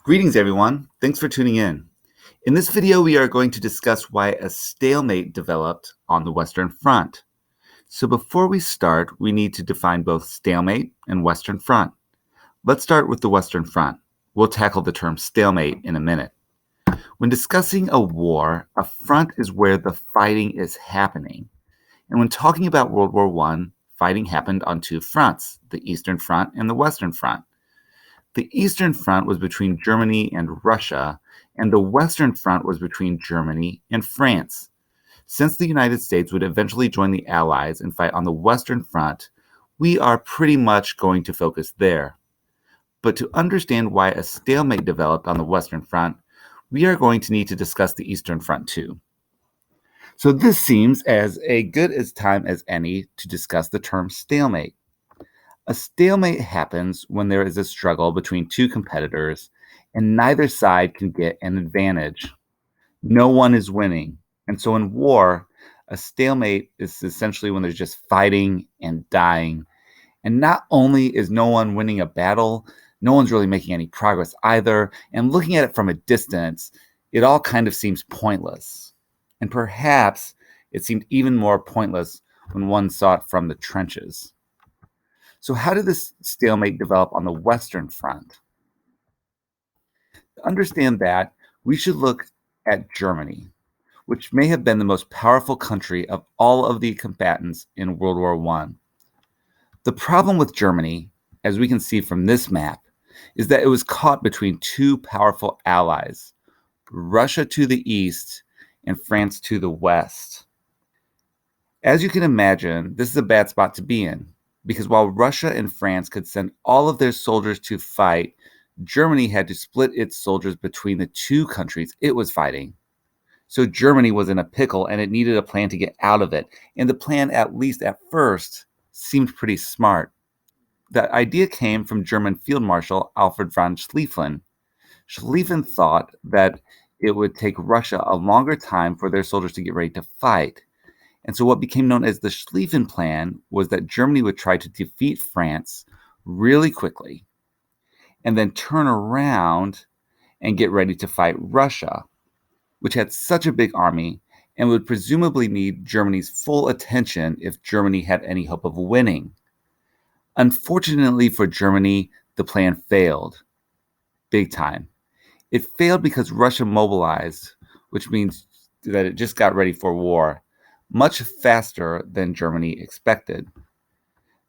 Greetings, everyone. Thanks for tuning in. In this video, we are going to discuss why a stalemate developed on the Western Front. So before we start, we need to define both stalemate and Western Front. Let's start with the Western Front. We'll tackle the term stalemate in a minute. When discussing a war, a front is where the fighting is happening. And when talking about World War I, fighting happened on two fronts, the Eastern Front and the Western Front. The Eastern Front was between Germany and Russia, and the Western Front was between Germany and France. Since the United States would eventually join the Allies and fight on the Western Front, we are pretty much going to focus there. But to understand why a stalemate developed on the Western Front, we are going to need to discuss the Eastern Front too. So this seems as good a time as any to discuss the term stalemate. A stalemate happens when there is a struggle between two competitors and neither side can get an advantage. No one is winning. And so in war, a stalemate is essentially when there's just fighting and dying. And not only is no one winning a battle, no one's really making any progress either. And looking at it from a distance, it all kind of seems pointless. And perhaps it seemed even more pointless when one saw it from the trenches. So how did this stalemate develop on the Western Front? To understand that, we should look at Germany, which may have been the most powerful country of all of the combatants in World War I. The problem with Germany, as we can see from this map, is that it was caught between two powerful allies, Russia to the east and France to the west. As you can imagine, this is a bad spot to be in, because while Russia and France could send all of their soldiers to fight, Germany had to split its soldiers between the two countries it was fighting. So Germany was in a pickle and it needed a plan to get out of it. And the plan, at least at first, seemed pretty smart. The idea came from German Field Marshal Alfred von Schlieffen. Schlieffen thought that it would take Russia a longer time for their soldiers to get ready to fight. And so what became known as the Schlieffen Plan was that Germany would try to defeat France really quickly and then turn around and get ready to fight Russia, which had such a big army and would presumably need Germany's full attention if Germany had any hope of winning. Unfortunately for Germany, the plan failed. Big time. It failed because Russia mobilized, which means that it just got ready for war, much faster than Germany expected.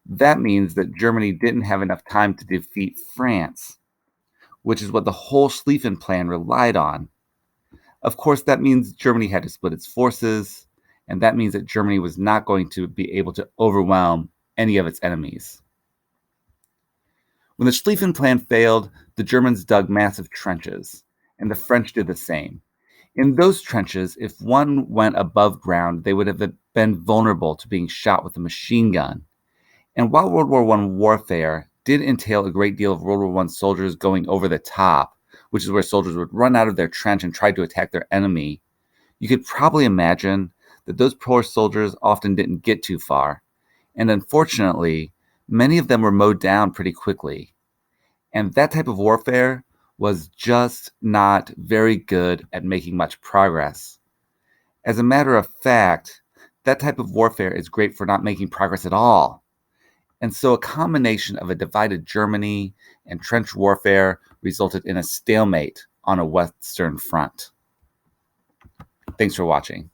That means that Germany didn't have enough time to defeat France, which is what the whole Schlieffen Plan relied on. Of course, that means Germany had to split its forces, and that means that Germany was not going to be able to overwhelm any of its enemies. When the Schlieffen Plan failed, the Germans dug massive trenches, and the French did the same. In those trenches, if one went above ground, they would have been vulnerable to being shot with a machine gun. And while World War I warfare did entail a great deal of World War I soldiers going over the top, which is where soldiers would run out of their trench and try to attack their enemy, you could probably imagine that those poor soldiers often didn't get too far. And unfortunately, many of them were mowed down pretty quickly. And that type of warfare was just not very good at making much progress. As a matter of fact, that type of warfare is great for not making progress at all. And so a combination of a divided Germany and trench warfare resulted in a stalemate on a Western Front. Thanks for watching.